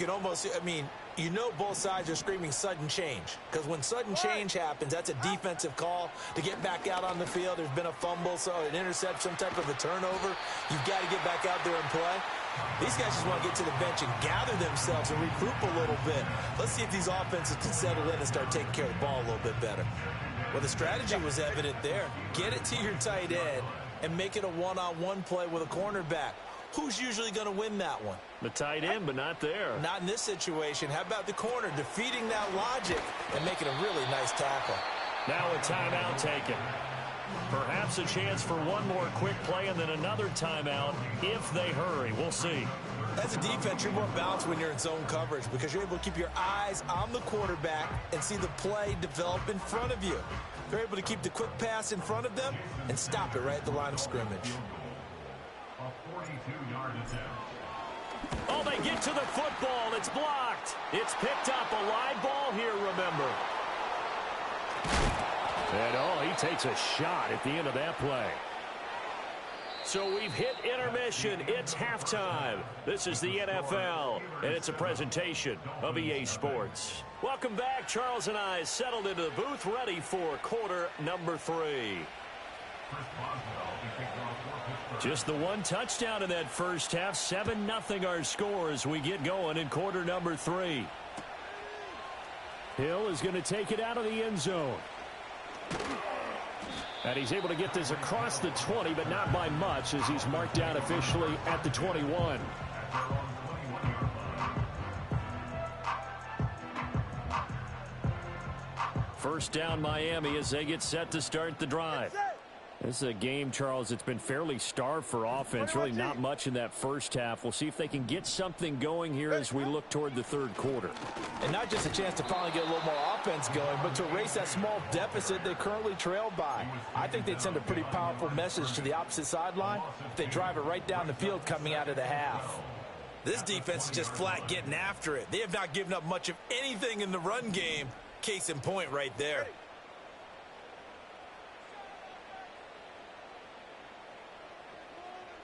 You can almost, both sides are screaming sudden change. Because when sudden change happens, that's a defensive call to get back out on the field. There's been a fumble, so an interception, some type of a turnover. You've got to get back out there and play. These guys just want to get to the bench and gather themselves and regroup a little bit. Let's see if these offenses can settle in and start taking care of the ball a little bit better. Well, the strategy was evident there. Get it to your tight end and make it a one-on-one play with a cornerback. Who's usually going to win that one? The tight end, but not there. Not in this situation. How about the corner defeating that logic and making a really nice tackle? Now a timeout taken. Perhaps a chance for one more quick play and then another timeout if they hurry. We'll see. As a defense, you're more balanced when you're in zone coverage because you're able to keep your eyes on the quarterback and see the play develop in front of you. They're able to keep the quick pass in front of them and stop it right at the line of scrimmage. Oh, they get to the football. It's blocked. It's picked up. A live ball here, remember. And, he takes a shot at the end of that play. So we've hit intermission. It's halftime. This is the NFL, and it's a presentation of EA Sports. Welcome back. Charles and I settled into the booth, ready for quarter number 3. Just the one touchdown in that first half. 7-0 our score as we get going in quarter number 3. Hill is going to take it out of the end zone. And he's able to get this across the 20, but not by much as he's marked down officially at the 21. First down Miami as they get set to start the drive. This is a game, Charles, it's been fairly starved for offense. Really not much in that first half. We'll see if they can get something going here as we look toward the third quarter. And not just a chance to finally get a little more offense going, but to erase that small deficit they currently trailed by. I think they'd send a pretty powerful message to the opposite sideline if they drive it right down the field coming out of the half. This defense is just flat getting after it. They have not given up much of anything in the run game. Case in point right there.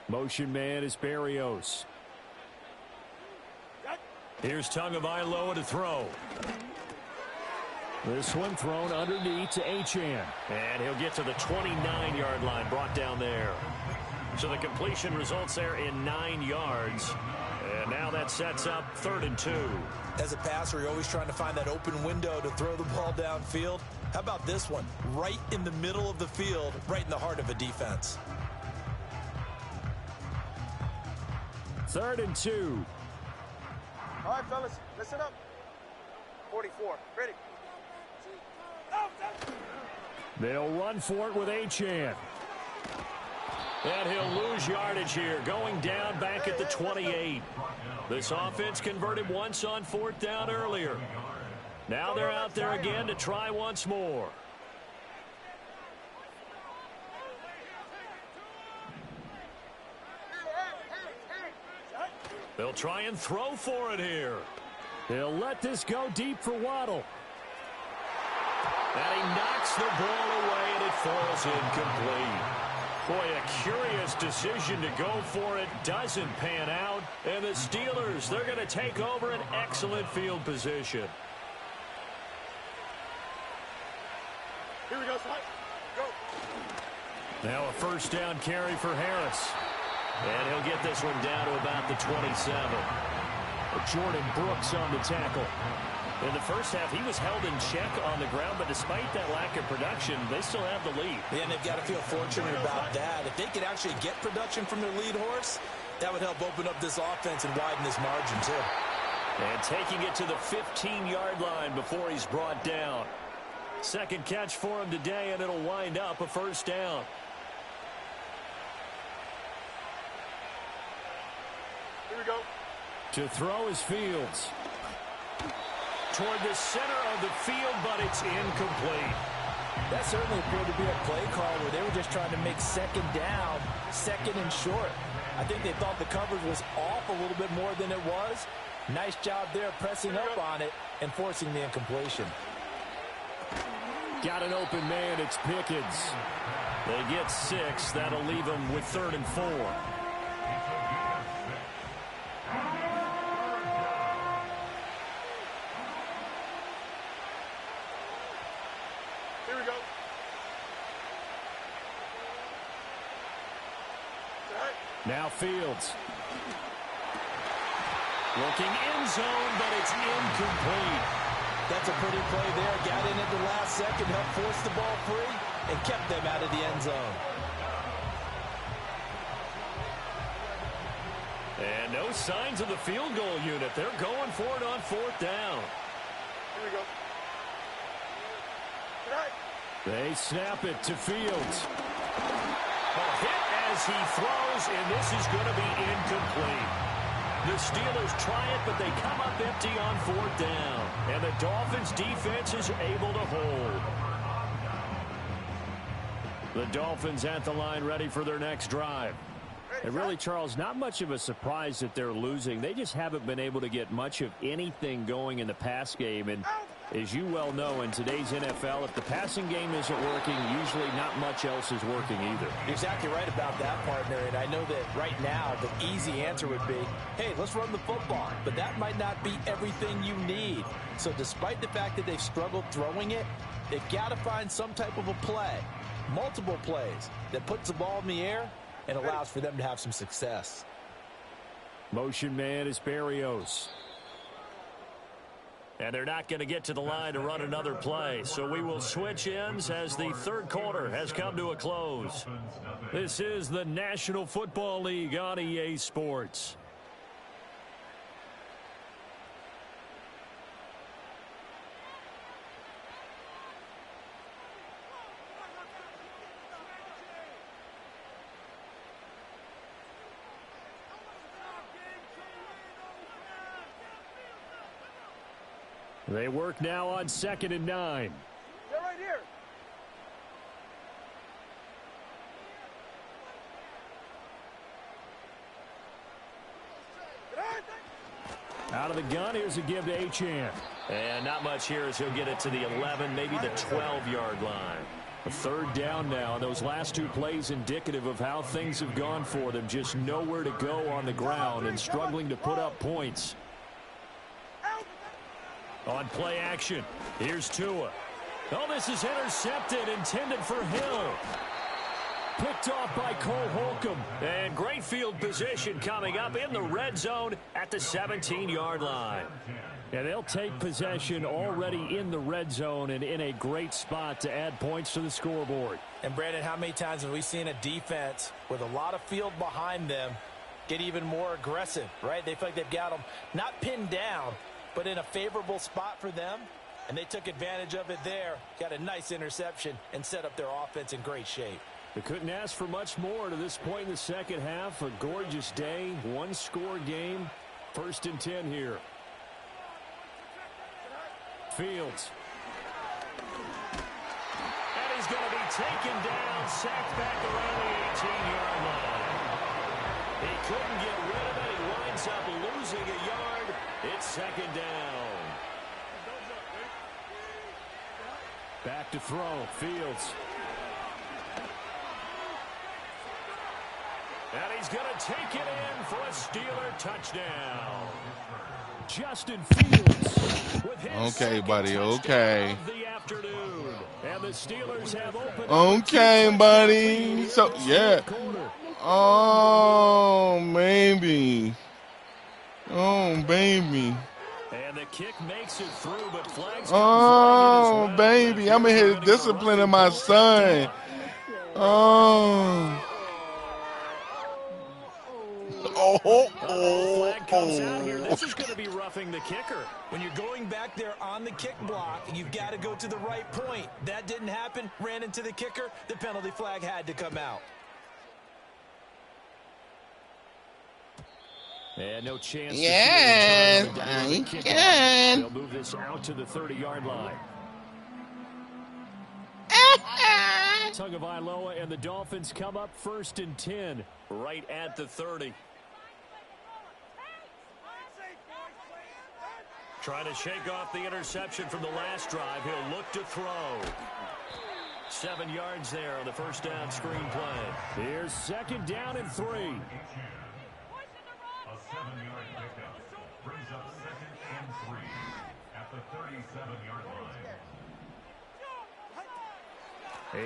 Motion man is Barrios. Here's Tagovailoa to throw. This one thrown underneath to Achane. And he'll get to the 29-yard line, brought down there. So the completion results there in 9 yards. And now that sets up 3rd and 2. As a passer, you're always trying to find that open window to throw the ball downfield. How about this one? Right in the middle of the field, right in the heart of a defense. 3rd and 2. All right, fellas, listen up. 44, ready. They'll run for it with Achane. And he'll lose yardage here, going down back at the 28. This offense converted once on 4th down earlier. Now they're out there again to try once more. They'll try and throw for it here. They'll let this go deep for Waddle. And he knocks the ball away, and it falls incomplete. Boy, a curious decision to go for it. Doesn't pan out. And the Steelers, they're going to take over an excellent field position. Here we go, son. Go. Now a first down carry for Harris. And he'll get this one down to about the 27. Jordan Brooks on the tackle. In the first half, he was held in check on the ground, but despite that lack of production, they still have the lead. Yeah, and they've got to feel fortunate about that. If they could actually get production from their lead horse, that would help open up this offense and widen this margin, too. And taking it to the 15-yard line before he's brought down. Second catch for him today, and it'll wind up a first down. Here we go. To throw is Fields. Toward the center of the field, but it's incomplete. That certainly appeared to be a play call where they were just trying to make second down, second and short. I think they thought the coverage was off a little bit more than it was. Nice job there pressing up on it and forcing the incompletion. Got an open man, it's Pickens. They get 6, that'll leave them with 3rd and 4. Now Fields. Looking end zone, but it's incomplete. That's a pretty play there. Got in at the last second, helped force the ball free, and kept them out of the end zone. And no signs of the field goal unit. They're going for it on 4th down. Here we go. They snap it to Fields. A hit as he throws, and this is going to be incomplete. The Steelers try it, but they come up empty on 4th down. And the Dolphins' defense is able to hold. The Dolphins at the line ready for their next drive. And really, Charles, not much of a surprise that they're losing. They just haven't been able to get much of anything going in the pass game. And as you well know, in today's NFL, if the passing game isn't working, usually not much else is working either. You're exactly right about that, partner. And I know that right now the easy answer would be, hey, let's run the football. But that might not be everything you need. So despite the fact that they've struggled throwing it, they've got to find some type of a play, multiple plays, that puts the ball in the air and allows for them to have some success. Motion man is Berrios. And they're not going to get to the line to run another play. So we will switch ends as the third quarter has come to a close. This is the National Football League on EA Sports. They work now on 2nd and 9. They're right here. Out of the gun, here's a give to Achane. And not much here as he'll get it to the 11, maybe the 12-yard line. A 3rd down now, and those last 2 plays indicative of how things have gone for them. Just nowhere to go on the ground and struggling to put up points. On play action, here's Tua. Oh, this is intercepted, intended for Hill. Picked off by Cole Holcomb. And great field position coming up in the red zone at the 17-yard line. And they'll take possession already in the red zone and in a great spot to add points to the scoreboard. And, Brandon, how many times have we seen a defense with a lot of field behind them get even more aggressive, right? They feel like they've got them not pinned down, but in a favorable spot for them, and they took advantage of it there. Got a nice interception and set up their offense in great shape. They couldn't ask for much more to this point in the second half. A gorgeous day, 1-score game. 1st and 10 here. Fields. And he's going to be taken down, sacked back around the 18-yard line. He couldn't get rid of it. He winds up losing a yard. It's 2nd down. Back to throw. Fields. And he's going to take it in for a Steeler touchdown. Justin Fields with his okay, buddy. Okay. of the afternoon. And the Steelers have opened okay, buddy. So, yeah. Oh, maybe. Oh, baby. And the kick makes it through, but flags oh, baby. I'm in here disciplining my son. Oh. Flag comes out here. This is going to be roughing the kicker. When you're going back there on the kick block, you've got to go to the right point. That didn't happen. Ran into the kicker. The penalty flag had to come out. And no chance. Yes, I can. They'll move this out to the 30-yard line. Tagovailoa and the Dolphins come up 1st and 10 right at the 30. Trying to shake off the interception from the last drive. He'll look to throw. 7 yards there on the 1st down screen play. Here's 2nd down and 3. A 7-yard pickup brings up 2nd and 3 at the 37-yard line.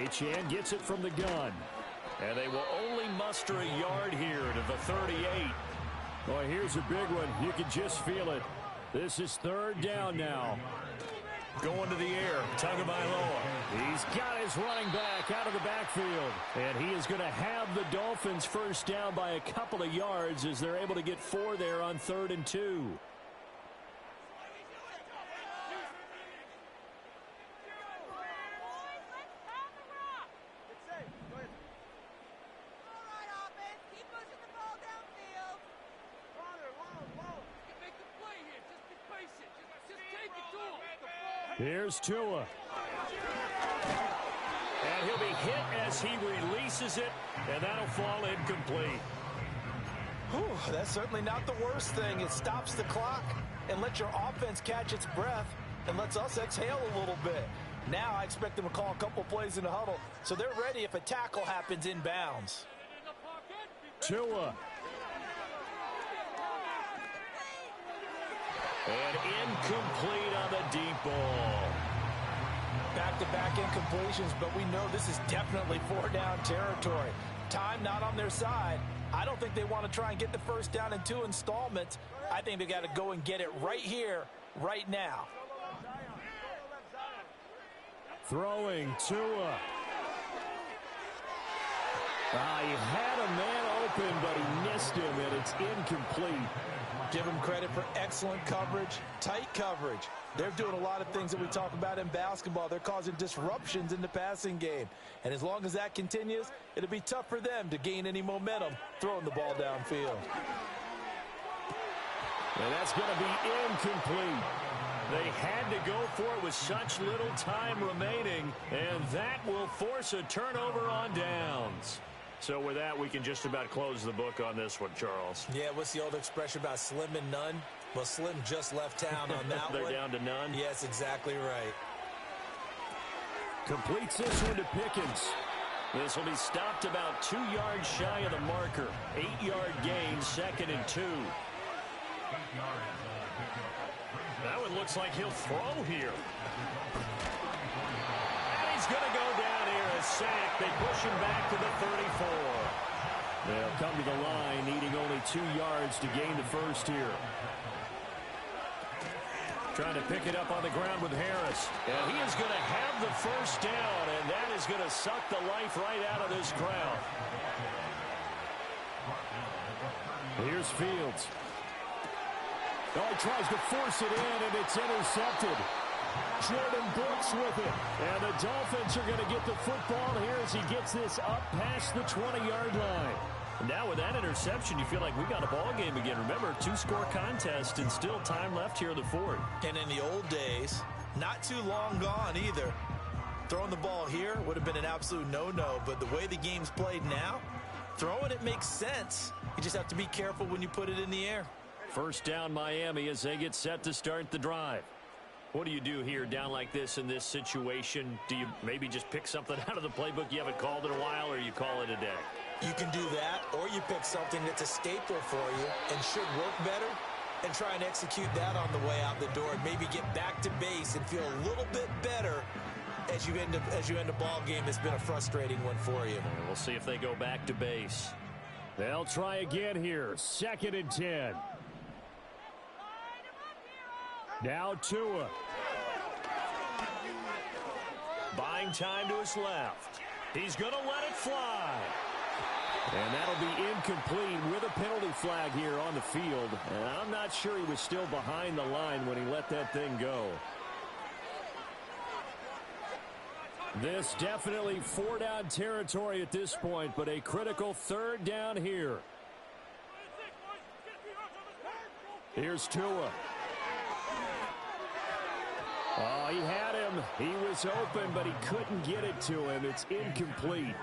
Achane gets it from the gun. And they will only muster a yard here to the 38. Boy, here's a big one. You can just feel it. This is third down now. Going to the air, Tagovailoa. He's got his running back out of the backfield. And he is going to have the Dolphins first down by a couple of yards as they're able to get 4 there on 3rd and 2. Here's Tua. And he'll be hit as he releases it, and that'll fall incomplete. Whew, that's certainly not the worst thing. It stops the clock and lets your offense catch its breath and lets us exhale a little bit. Now I expect them to call a couple plays in the huddle, so they're ready if a tackle happens in bounds. Tua. And incomplete on the deep ball. Back-to-back incompletions, but we know this is definitely 4-down territory. Time not on their side. I don't think they want to try and get the first down in 2 installments. I think they got to go and get it right here, right now. Throwing Tua. He had a man open, but he missed him, and it's incomplete. Give them credit for excellent coverage, tight coverage. They're doing a lot of things that we talk about in basketball. They're causing disruptions in the passing game. And as long as that continues, it'll be tough for them to gain any momentum throwing the ball downfield. And that's going to be incomplete. They had to go for it with such little time remaining, and that will force a turnover on downs. So with that, we can just about close the book on this one, Charles. Yeah, what's the old expression about slim and none? Well, Slim just left town on that They're one. down to none? Yes, exactly right. Completes this one to Pickens. This will be stopped about 2 yards shy of the marker. 8-yard gain, 2nd and 2. That one looks like he'll throw here. And he's going to go down here, a sack. They push him back to the 34. They'll come to the line, needing only 2 yards to gain the first here. Trying to pick it up on the ground with Harris. And he is going to have the first down, and that is going to suck the life right out of this crowd. Here's Fields. Oh, he tries to force it in, and it's intercepted. Jordan Brooks with it. And the Dolphins are going to get the football here as he gets this up past the 20-yard line. Now with that interception, you feel like we got a ball game again. Remember, 2-score contest and still time left here in the fourth. And in the old days, not too long gone either. Throwing the ball here would have been an absolute no-no, but the way the game's played now, throwing it makes sense. You just have to be careful when you put it in the air. First down, Miami, as they get set to start the drive. What do you do here down like this in this situation? Do you maybe just pick something out of the playbook you haven't called in a while, or you call it a day? You can do that, or you pick something that's a staple for you and should work better and try and execute that on the way out the door and maybe get back to base and feel a little bit better as you end a ball game that's been a frustrating one for you. And we'll see if they go back to base. They'll try again here. 2nd and 10. Now Tua. Buying time to his left. He's going to let it fly. And that'll be incomplete with a penalty flag here on the field. And I'm not sure he was still behind the line when he let that thing go. This definitely 4-down territory at this point, but a critical 3rd down here. Here's Tua. Oh, he had him. He was open, but he couldn't get it to him. It's incomplete.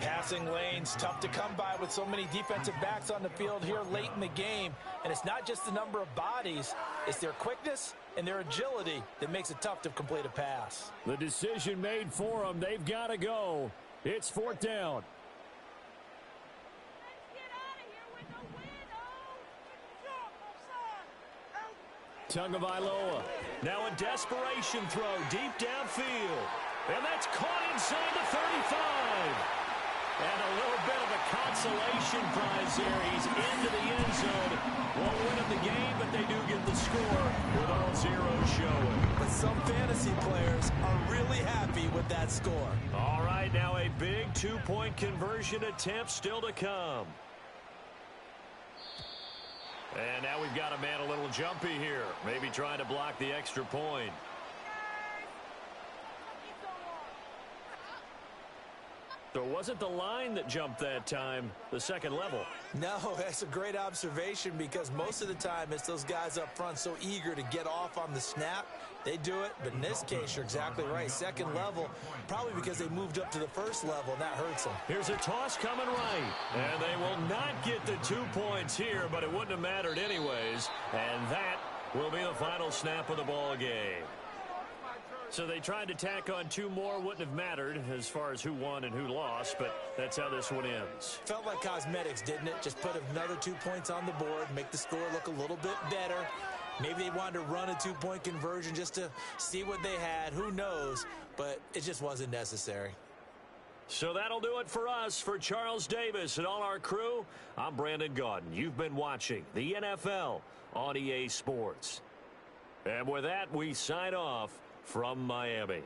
Passing lanes, tough to come by with so many defensive backs on the field here late in the game. And it's not just the number of bodies, it's their quickness and their agility that makes it tough to complete a pass. The decision made for them. They've got to go. It's 4th down. Tagovailoa. Now a desperation throw deep downfield. And that's caught inside the 35. And a little bit of a consolation prize here. He's into the end zone. Won't win him the game, but they do get the score with all zeros showing. But some fantasy players are really happy with that score. All right, now a big two-point conversion attempt still to come. And now we've got a man a little jumpy here. Maybe trying to block the extra point. So it wasn't the line that jumped that time, the second level. No, that's a great observation because most of the time it's those guys up front so eager to get off on the snap. They do it, but in this case, you're exactly right. Second level, probably because they moved up to the first level, and that hurts them. Here's a toss coming right. And they will not get the 2 points here, but it wouldn't have mattered anyways. And that will be the final snap of the ball game. So they tried to tack on 2 more. Wouldn't have mattered as far as who won and who lost, but that's how this one ends. Felt like cosmetics, didn't it? Just put another 2 points on the board, make the score look a little bit better. Maybe they wanted to run a 2-point conversion just to see what they had. Who knows? But it just wasn't necessary. So that'll do it for us. For Charles Davis and all our crew, I'm Brandon Gaudin. You've been watching the NFL on EA Sports. And with that, we sign off from Miami.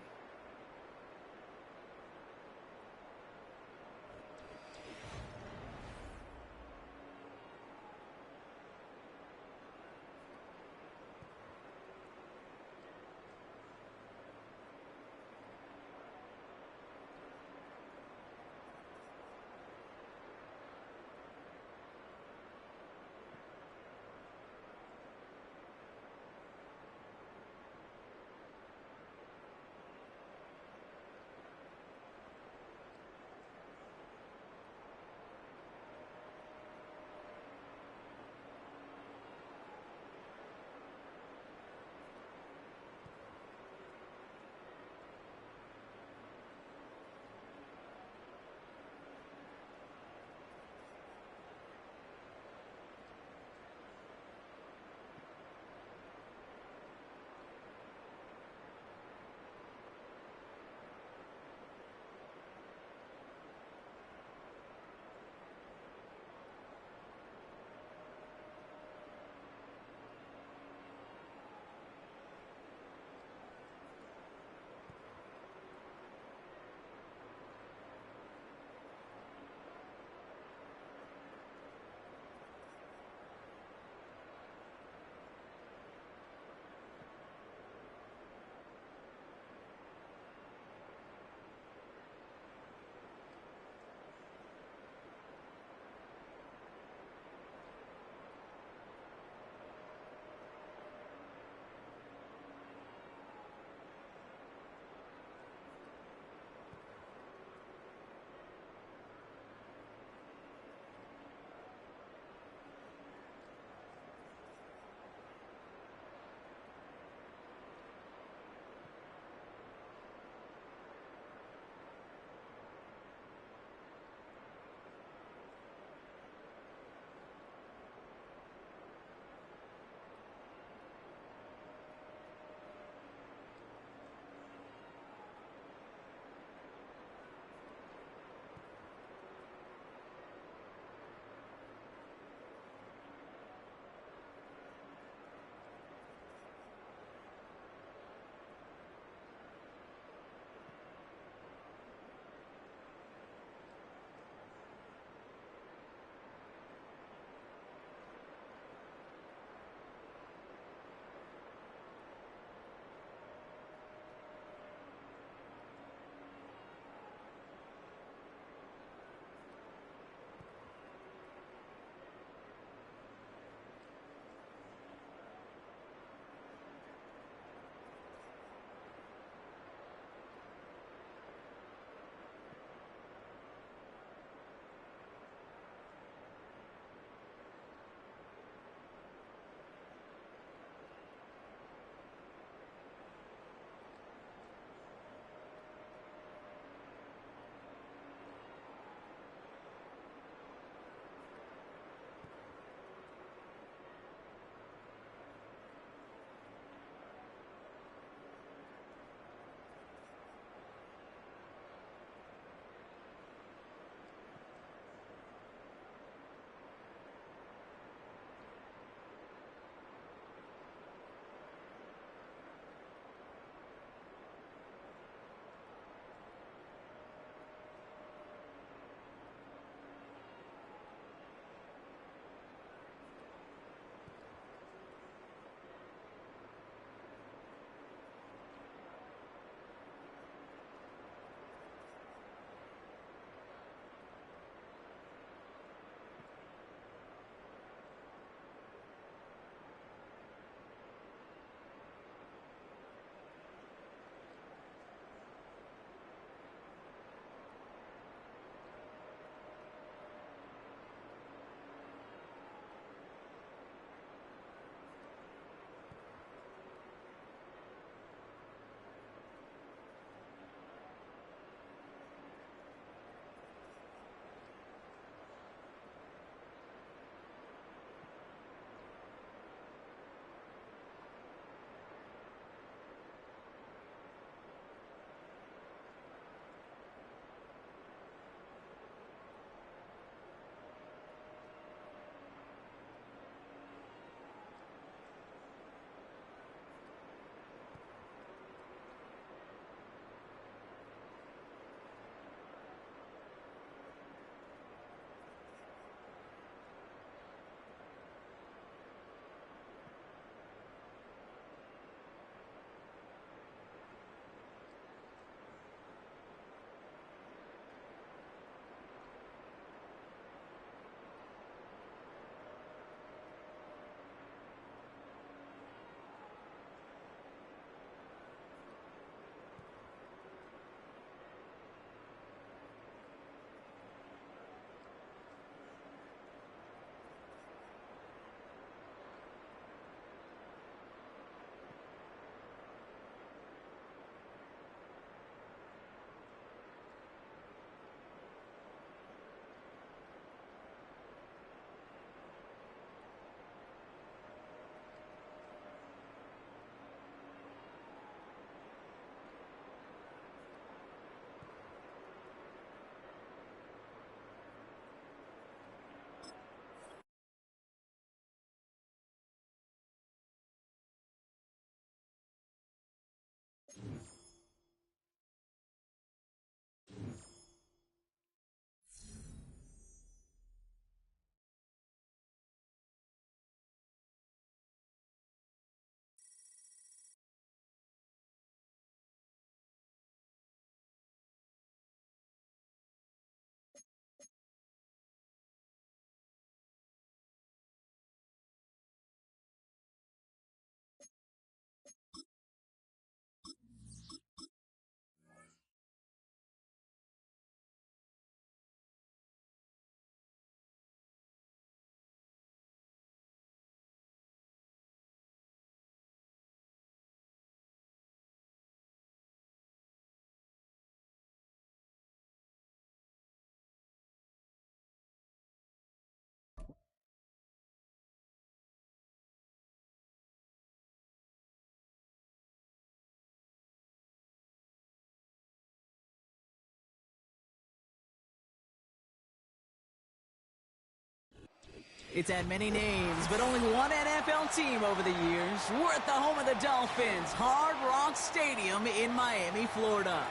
It's had many names, but only one NFL team over the years. We're at the home of the Dolphins, Hard Rock Stadium in Miami, Florida.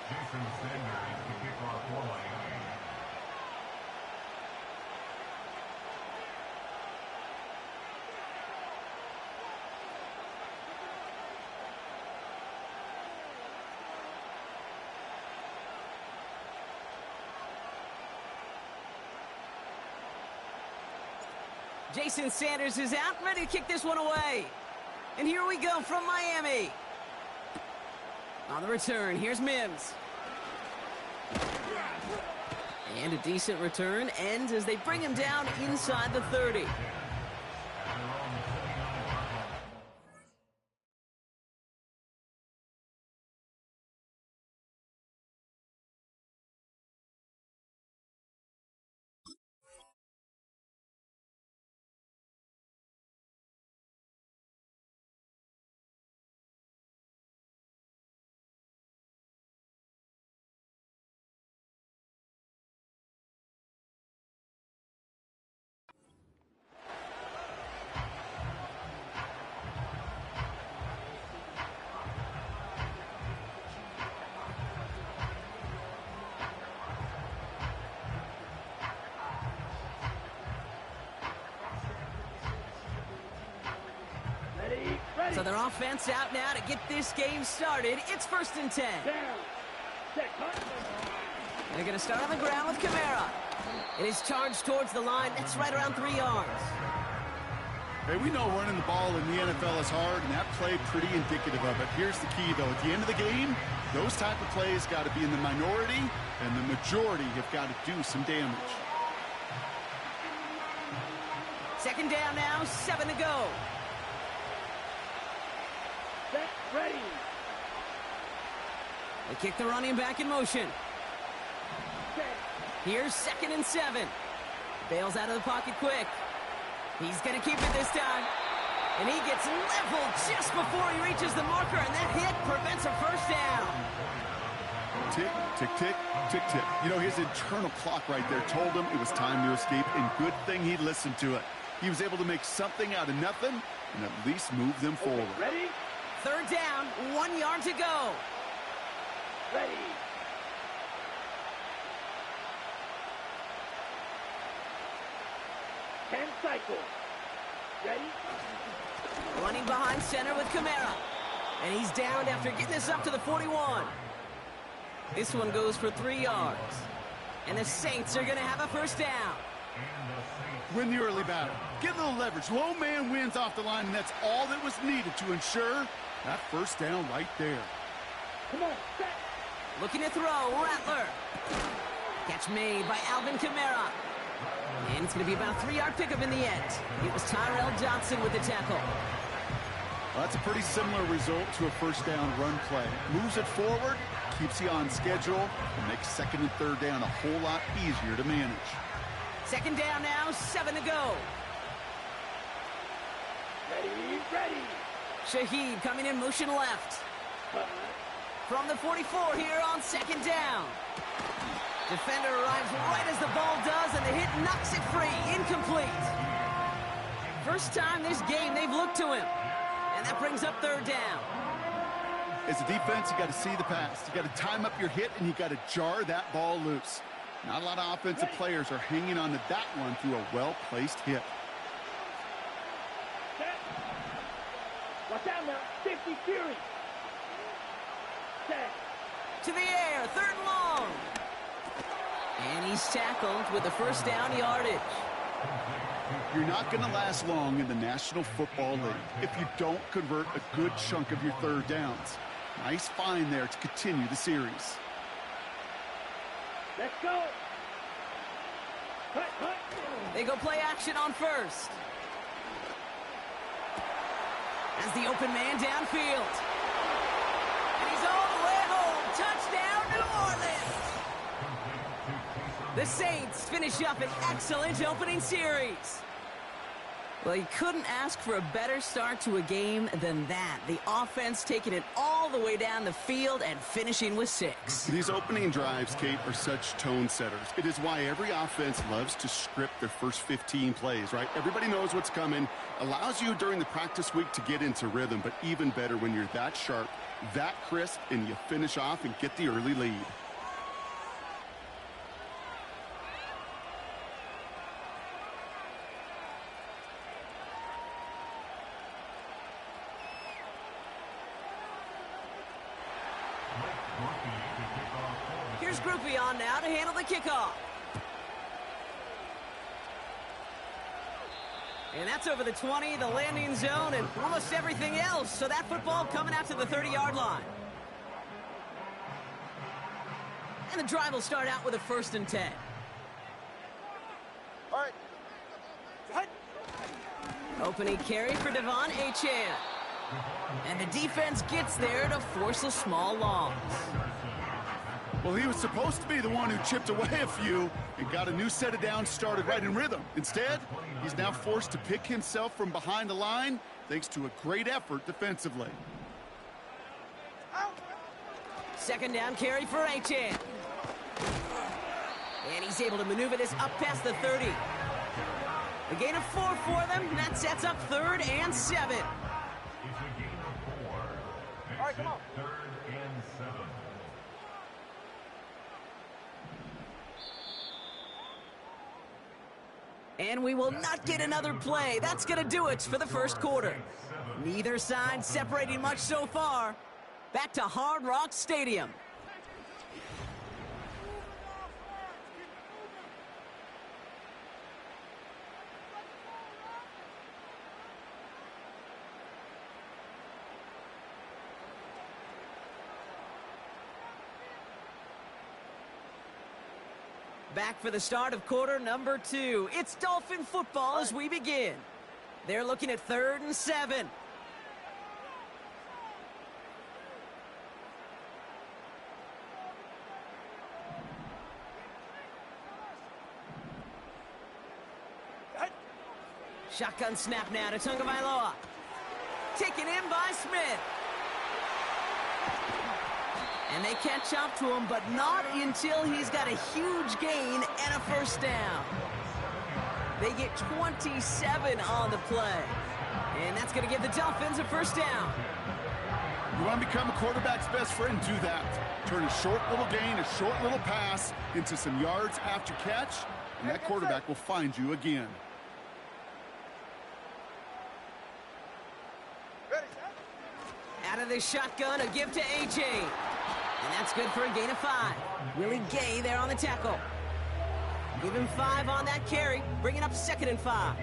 Jason Sanders to kick off for Miami. Jason Sanders is out, ready to kick this one away. And here we go from Miami. On the return, here's Mims. And a decent return ends as they bring him down inside the 30. So their offense out now to get this game started. It's 1st and 10. They're going to start on the ground with Kamara. It is charged towards the line. That's right around 3 yards. Hey, we know running the ball in the NFL is hard, and that play pretty indicative of it. Here's the key, though. At the end of the game, those type of plays got to be in the minority, and the majority have got to do some damage. 2nd down now, 7 to go. Set, ready. They kick the running back in motion. Here's 2nd and 7. Bails out of the pocket quick. He's going to keep it this time. And he gets leveled just before he reaches the marker, and that hit prevents a 1st down. Tick, tick, tick, tick, tick. You know, his internal clock right there told him it was time to escape, and good thing he listened to it. He was able to make something out of nothing and at least move them forward. Ready? 3rd down, 1 yard to go. Ready. Ten cycles. Ready? Running behind center with Kamara. And he's downed after getting this up to the 41. This one goes for 3 yards. And the Saints are going to have a 1st down. Win the early battle. Get a little leverage. Low man wins off the line, and that's all that was needed to ensure that 1st down right there. Come on, set. Looking to throw, Rattler. Catch made by Alvin Kamara. And it's going to be about a 3-yard pickup in the end. It was Tyrell Johnson with the tackle. Well, that's a pretty similar result to a 1st down run play. Moves it forward, keeps you on schedule, and makes 2nd and 3rd down a whole lot easier to manage. 2nd down now, 7 to go. Ready, ready. Shaheed coming in motion left. From the 44 here on 2nd down. Defender arrives right as the ball does, and the hit knocks it free. Incomplete. First time this game they've looked to him. And that brings up 3rd down. As a defense, you got to see the pass. You got to time up your hit, and you got to jar that ball loose. Not a lot of offensive players are hanging on to that one through a well-placed hit. Set. Watch out now. 50 Fury. Set. To the air, 3rd and long. And he's tackled with the 1st down yardage. You're not going to last long in the National Football League if you don't convert a good chunk of your 3rd downs. Nice find there to continue the series. Let's go. Cut, cut. They go play action on 1st. As the open man downfield. And he's all the way home. Touchdown, New Orleans. The Saints finish up an excellent opening series. Well, you couldn't ask for a better start to a game than that. The offense taking it all all the way down the field and finishing with 6. These opening drives, Kate, are such tone setters. It is why every offense loves to script their first 15 plays, right? Everybody knows what's coming. Allows you during the practice week to get into rhythm, but even better when you're that sharp, that crisp, and you finish off and get the early lead. Here's Groupie on now to handle the kickoff. And that's over the 20, the landing zone, and almost everything else. So that football coming out to the 30-yard line. And the drive will start out with a 1st and 10. All right. Opening carry for Devon Achane. And the defense gets there to force a small loss. Well, he was supposed to be the one who chipped away a few and got a new set of downs started right in rhythm. Instead, he's now forced to pick himself from behind the line thanks to a great effort defensively. 2nd down carry for Achane. And he's able to maneuver this up past the 30. A gain of 4 for them, and that sets up 3rd and 7. It's a gain of 4. All right, come on. 3rd and 7. And we will not get another play. That's going to do it for the 1st quarter. Neither side separating much so far. Back to Hard Rock Stadium. Back for the start of quarter number 2. It's Dolphin football as we begin. They're looking at 3rd and 7. Shotgun snap now to Tagovailoa. Taken in by Smith. And they catch up to him, but not until he's got a huge gain and a 1st down. They get 27 on the play. And that's going to give the Dolphins a 1st down. You want to become a quarterback's best friend? Do that. Turn a short little gain, a short little pass into some yards after catch, and that quarterback will find you again. Out of the shotgun, a give to Achane. And that's good for a gain of 5. Willie Gay there on the tackle. Give him 5 on that carry, bringing up 2nd and 5.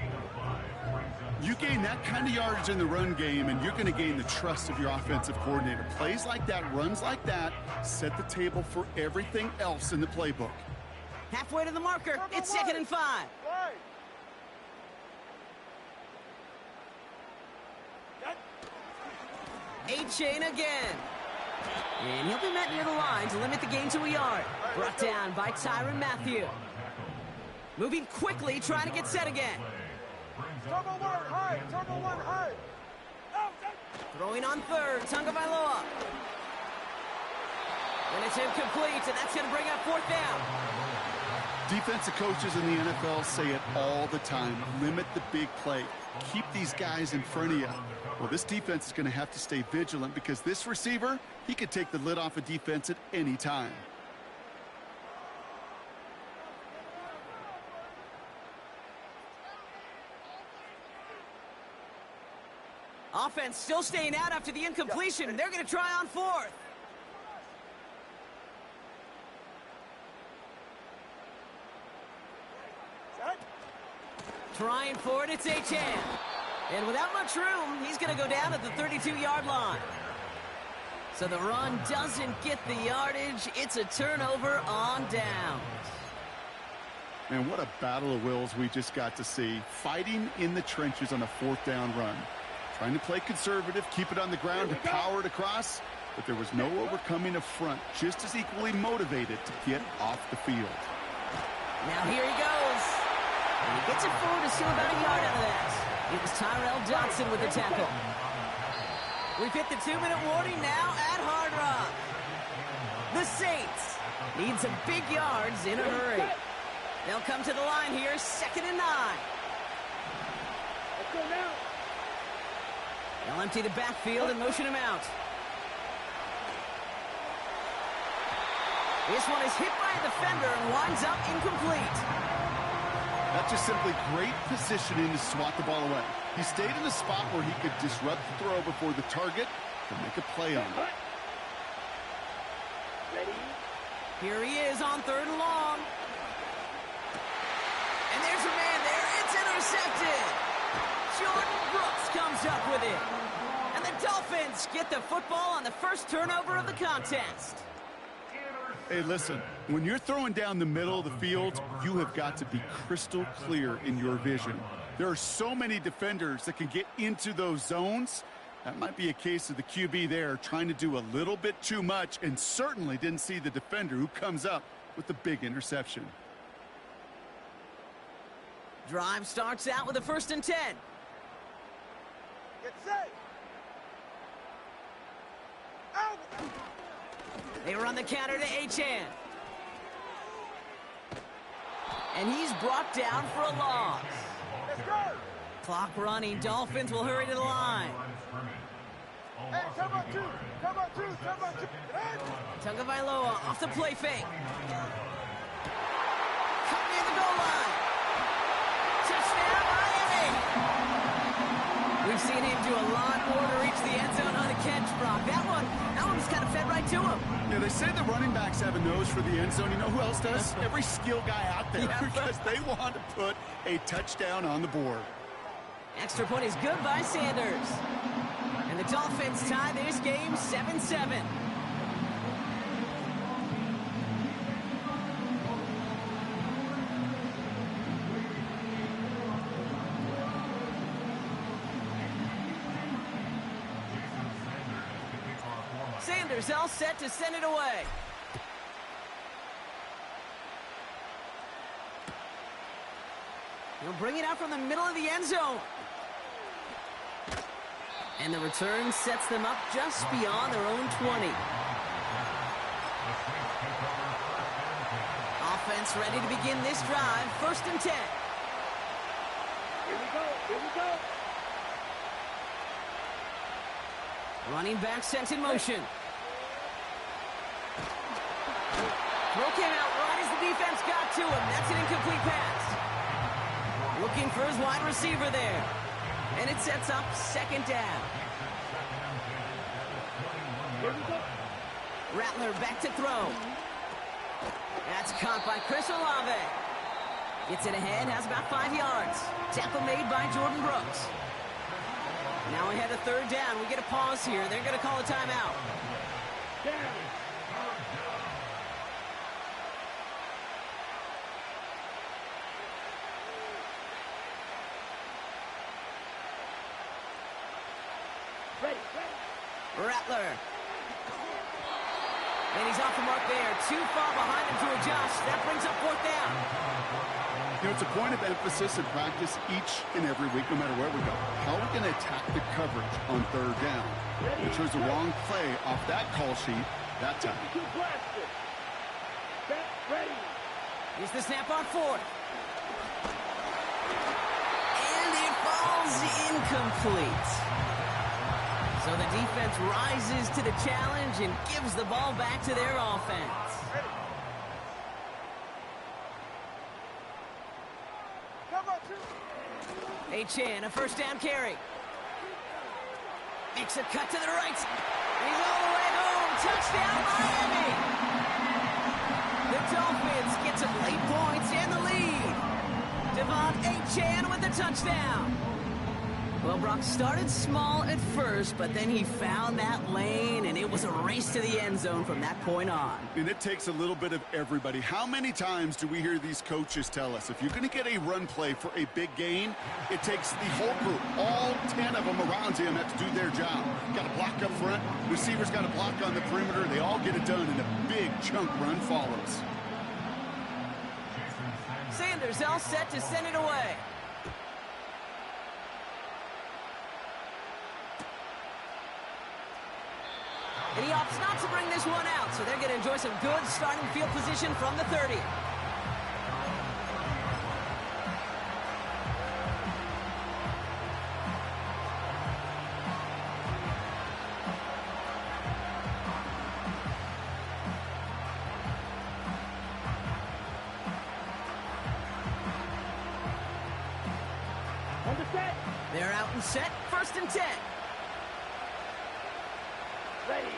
You gain that kind of yardage in the run game, and you're going to gain the trust of your offensive coordinator. Plays like that, runs like that, set the table for everything else in the playbook. Halfway to the marker, it's 2nd and 5. Achane again. And he'll be met near the line to limit the gain to a yard. Brought down by Tyrann Mathieu. Moving quickly, trying to get set again. Turbo 1 high. Turbo 1 high. Throwing on 3rd, Tagovailoa. And it's incomplete, and that's going to bring up 4th down. Defensive coaches in the NFL say it all the time. Limit the big play. Keep these guys in front of you. Well, this defense is going to have to stay vigilant because this receiver, he could take the lid off a defense at any time. Offense still staying out after the incompletion. They're going to try on 4th. Trying for it, it's Achane. And without much room, he's going to go down at the 32-yard line. So the run doesn't get the yardage. It's a turnover on downs. Man, what a battle of wills we just got to see. Fighting in the trenches on a 4th down run. Trying to play conservative, keep it on the ground to power it across. But there was no overcoming a front, just as equally motivated to get off the field. Now here he goes. And he gets it forward to still about a yard out of that. It was Tyrell Dodson with the tackle. We've hit the 2-minute warning now at Hard Rock. The Saints need some big yards in a hurry. They'll come to the line here, 2nd and 9. Let's go now. They'll empty the backfield and motion him out. This one is hit by a defender and winds up incomplete. That's just simply great positioning to swat the ball away. He stayed in a spot where he could disrupt the throw before the target and make a play on it. Ready? Here he is on 3rd and long. And there's a man there. It's intercepted. Jordan Brooks comes up with it. And the Dolphins get the football on the first turnover of the contest. Hey, listen, when you're throwing down the middle of the field, you have got to be crystal clear in your vision. There are so many defenders that can get into those zones. That might be a case of the QB there trying to do a little bit too much and certainly didn't see the defender who comes up with the big interception. Drive starts out with a 1st and 10. Get set. Out. They run the counter to Achan. And he's brought down for a loss. Let's go. Clock running. Dolphins will hurry to the line. Hey, come on, 2. Come on, 2. Come on, 2. Hey. Tagovailoa off the play fake. Cut near the goal line. Touchdown, Miami. We've seen him do a lot more to reach the end zone on a catch, Brock. That one was kind of fed right to him. Yeah, they say the running backs have a nose for the end zone. You know who else does? Every skill guy out there, because they want to put a touchdown on the board. Extra point is good by Sanders. And the Dolphins tie this game 7-7. Sanders all set to send it away. He'll bring it out from the middle of the end zone. And the return sets them up just beyond their own 20. Offense ready to begin this drive. 1st and 10. Here we go. Here we go. Running back sent in motion. Throw came out right as the defense got to him. That's an incomplete pass. Looking for his wide receiver there. And it sets up 2nd down. Here we go. Rattler back to throw. That's caught by Chris Olave. Gets it ahead, has about 5 yards. Tackle made by Jordan Brooks. Now ahead of 3rd down. We get a pause here. They're going to call a timeout. Down. Ready, ready. Rattler. And he's off the mark there. Too far behind him to adjust. That brings up 4th down. You know, it's a point of emphasis in practice each and every week, no matter where we go. How are we going to attack the coverage on 3rd down? We chose the wrong play off that call sheet that time. Two blasted. Set, ready. Here's the snap on 4th. And it falls incomplete. So the defense rises to the challenge and gives the ball back to their offense. Ready. Come on, 2. Achan, a 1st down carry. Makes a cut to the right. He's all the way home. Touchdown, Miami. The Dolphins get some late points and the lead. Devon Achan with the touchdown. Well, Brock started small at first, but then he found that lane, and it was a race to the end zone from that point on. And it takes a little bit of everybody. How many times do we hear these coaches tell us, if you're going to get a run play for a big gain, it takes the whole group, all 10 of them around him have to do their job. Got to block up front. Receivers got to block on the perimeter. They all get it done, and a big chunk run follows. Sanders all set to send it away. And he opts not to bring this one out, so they're going to enjoy some good starting field position from the 30. They're out and set, 1st and 10. Ready.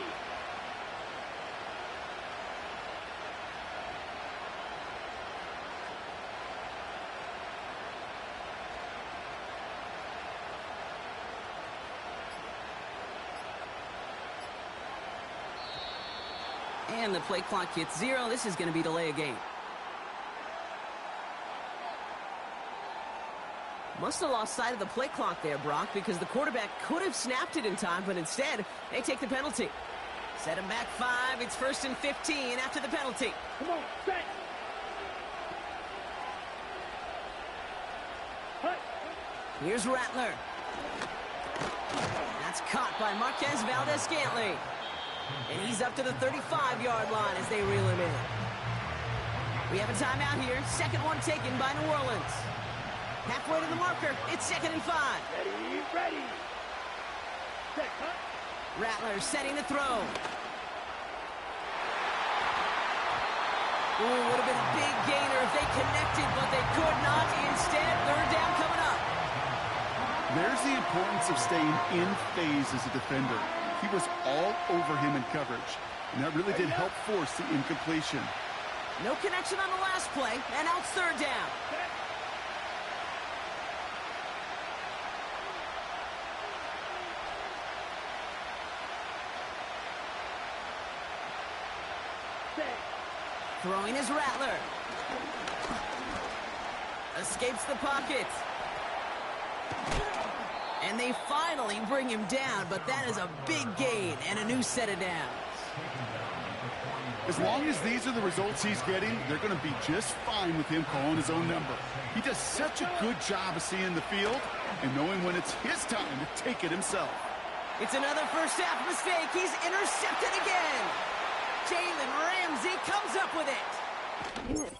And the play clock hits 0. This is going to be delay a game. Must have lost sight of the play clock there, Brock, because the quarterback could have snapped it in time, but instead, they take the penalty. Set him back 5. It's 1st and 15 after the penalty. Come on, set. Here's Rattler. That's caught by Marquez Valdez-Scantling. And he's up to the 35-yard line as they reel him in. We have a timeout here. Second one taken by New Orleans. Halfway to the marker. It's 2nd and 5. Ready, ready. Set, cut. Rattler setting the throw. Ooh, would have been a big gainer if they connected, but they could not. Instead, 3rd down coming up. There's the importance of staying in phase as a defender. He was all over him in coverage, and that really did help force the incompletion. No connection on the last play, and now it's 3rd down. Throwing is Rattler. Escapes the pocket. And they finally bring him down, but that is a big gain and a new set of downs. As long as these are the results he's getting, they're going to be just fine with him calling his own number. He does such a good job of seeing the field and knowing when it's his time to take it himself. It's another first half mistake. He's intercepted again. Jalen Ramsey comes up with it.